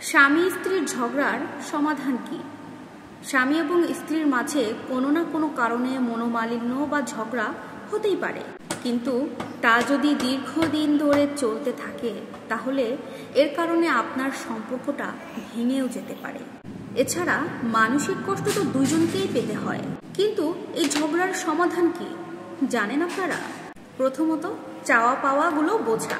স্বামী স্ত্রীর ঝগড়ার সমাধান কি? স্বামী এবং স্ত্রীর মাঝে কোনো না কোনো কারণে মনোমালিন্য বা ঝগড়া হতেই পারে, কিন্তু তা যদি দীর্ঘদিন ধরে চলতে থাকে তাহলে এর কারণে আপনার সম্পর্কটা ভেঙেও যেতে পারে। এছাড়া মানসিক কষ্ট তো দুজনকেই পেতে হয়। কিন্তু এই ঝগড়ার সমাধান কি জানেন আপনারা? প্রথমত, চাওয়া পাওয়াগুলো বোঝা।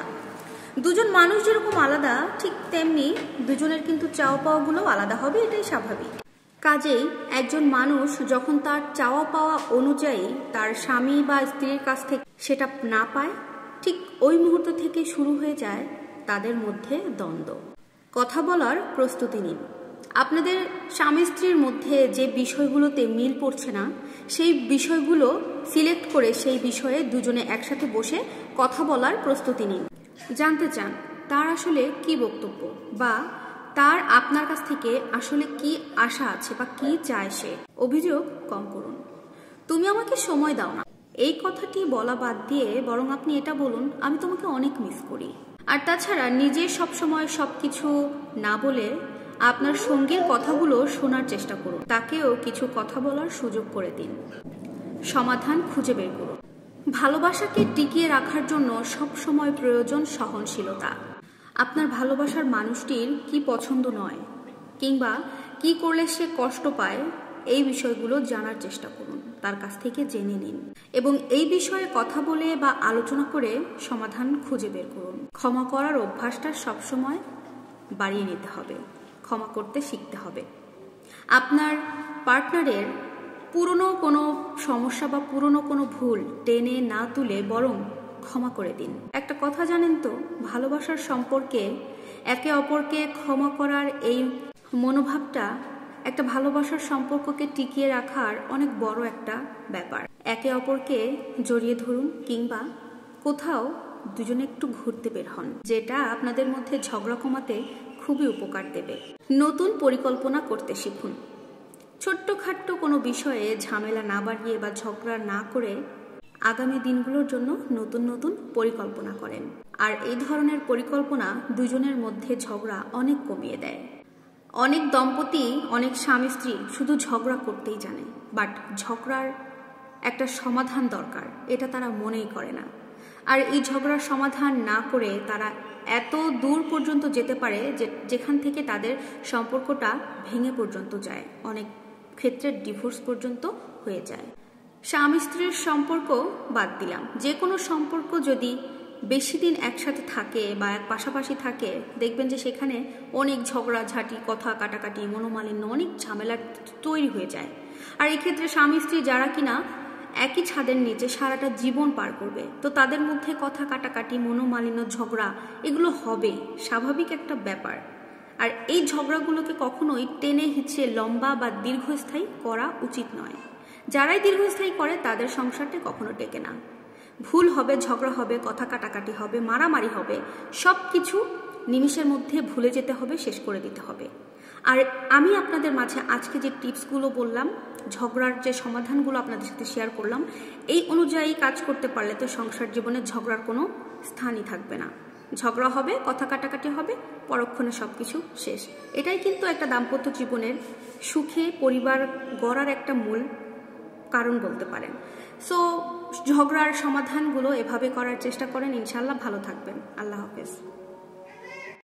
দুজন মানুষ যেরকম আলাদা, ঠিক তেমনি দুজনের কিন্তু চাওয়া পাওয়াগুলো আলাদা হবে, এটাই স্বাভাবিক। কাজেই একজন মানুষ যখন তার চাওয়া পাওয়া অনুযায়ী তার স্বামী বা স্ত্রীর কাছ থেকে সেটা না পায়, ঠিক ওই মুহূর্ত থেকে শুরু হয়ে যায় তাদের মধ্যে দ্বন্দ্ব। কথা বলার প্রস্তুতি নিন। আপনাদের স্বামী স্ত্রীর মধ্যে যে বিষয়গুলোতে মিল পড়ছে না, সেই বিষয়গুলো সিলেক্ট করে সেই বিষয়ে দুজনে একসাথে বসে কথা বলার প্রস্তুতি নিন। জানতে চান তার আসলে কি বক্তব্য, বা তার আপনার কাছ থেকে আসলে কি আশা আছে বা কি চায় সে। অভিযোগ কম করুন। তুমি আমাকে সময় দাও না, এই কথাটি বলা বাদ দিয়ে বরং আপনি এটা বলুন, আমি তোমাকে অনেক মিস করি। আর তাছাড়া নিজে সবসময় সবকিছু না বলে আপনার সঙ্গীর কথাগুলো শোনার চেষ্টা করুন। তাকেও কিছু কথা বলার সুযোগ করে দিন। সমাধান খুঁজে বের করুন। ভালোবাসাকে টিকিয়ে রাখার জন্য সবসময় প্রয়োজন সহনশীলতা। আপনার ভালোবাসার মানুষটির কি পছন্দ নয়, কিংবা কি করলে সে কষ্ট পায়, এই বিষয়গুলো জানার চেষ্টা করুন, তার কাছ থেকে জেনে নিন এবং এই বিষয়ে কথা বলে বা আলোচনা করে সমাধান খুঁজে বের করুন। ক্ষমা করার অভ্যাসটা সবসময় বাড়িয়ে নিতে হবে। ক্ষমা করতে শিখতে হবে। আপনার পার্টনারের পুরনো কোনো সমস্যা বা পুরনো কোনো ভুল টেনে না তুলে বরং ক্ষমা করে দিন। একটা কথা জানেন তো, ভালোবাসার সম্পর্কে একে অপরকে ক্ষমা করার এই মনোভাবটা একটা ভালোবাসার সম্পর্ককে টিকিয়ে রাখার অনেক বড় একটা ব্যাপার। একে অপরকে জড়িয়ে ধরুন, কিংবা কোথাও দুজনে একটু ঘুরতে বের হন, যেটা আপনাদের মধ্যে ঝগড়া কমাতে খুবই উপকার দেবে। নতুন পরিকল্পনা করতে শিখুন। ছোট্টখাট্ট কোনো বিষয়ে ঝামেলা না বাড়িয়ে বা ঝগড়া না করে আগামী দিনগুলোর জন্য নতুন নতুন পরিকল্পনা করেন। আর এই ধরনের পরিকল্পনা দুজনের মধ্যে ঝগড়া অনেক কমিয়ে দেয়। অনেক দম্পতি, অনেক স্বামী স্ত্রী শুধু ঝগড়া করতেই জানে, বাট ঝগড়ার একটা সমাধান দরকার, এটা তারা মনেই করে না। আর এই ঝগড়ার সমাধান না করে তারা এত দূর পর্যন্ত যেতে পারে যেখান থেকে তাদের সম্পর্কটা ভেঙে পর্যন্ত যায়, অনেক ক্ষেত্রে ডিভোর্স পর্যন্ত হয়ে যায়। স্বামী স্ত্রীর সম্পর্ক বাদ দিলাম, যে কোনো সম্পর্ক যদি বেশি দিন একসাথে থাকে বা পাশাপাশি থাকে, দেখবেন যে সেখানে অনেক ঝগড়াঝাঁটি, কথা কাটাকাটি, মনোমালিন্য, অনেক ঝামেলা তৈরি হয়ে যায়। আর এক্ষেত্রে স্বামী স্ত্রী যারা কিনা একই ছাদের নিচে সারাটা জীবন পার করবে, তো তাদের মধ্যে কথা কাটাকাটি, মনোমালিন্য, ঝগড়া এগুলো হবেই, স্বাভাবিক একটা ব্যাপার। আর এই ঝগড়াগুলোকে কখনোই টেনে হিঁচড়ে লম্বা বা দীর্ঘস্থায়ী করা উচিত নয়। যারাই দীর্ঘস্থায়ী করে তাদের সংসারটা কখনো টেকে না। ভুল হবে, ঝগড়া হবে, কথা কাটাকাটি হবে, মারামারি হবে, সব কিছু নিমিষের মধ্যে ভুলে যেতে হবে, শেষ করে দিতে হবে। আর আমি আপনাদের মাঝে আজকে যে টিপসগুলো বললাম, ঝগড়ার যে সমাধানগুলো আপনাদের সাথে শেয়ার করলাম, এই অনুযায়ী কাজ করতে পারলে তো সংসার জীবনে ঝগড়ার কোনো স্থানই থাকবে না। ঝগড়া হবে, কথা কাটাকাটি হবে, পরক্ষণে সব কিছু শেষ। এটাই কিন্তু একটা দাম্পত্য জীবনের সুখে পরিবার গড়ার একটা মূল কারণ বলতে পারেন। সো ঝগড়ার সমাধানগুলো এভাবে করার চেষ্টা করেন, ইনশাল্লাহ ভালো থাকবেন। আল্লাহ হাফেজ।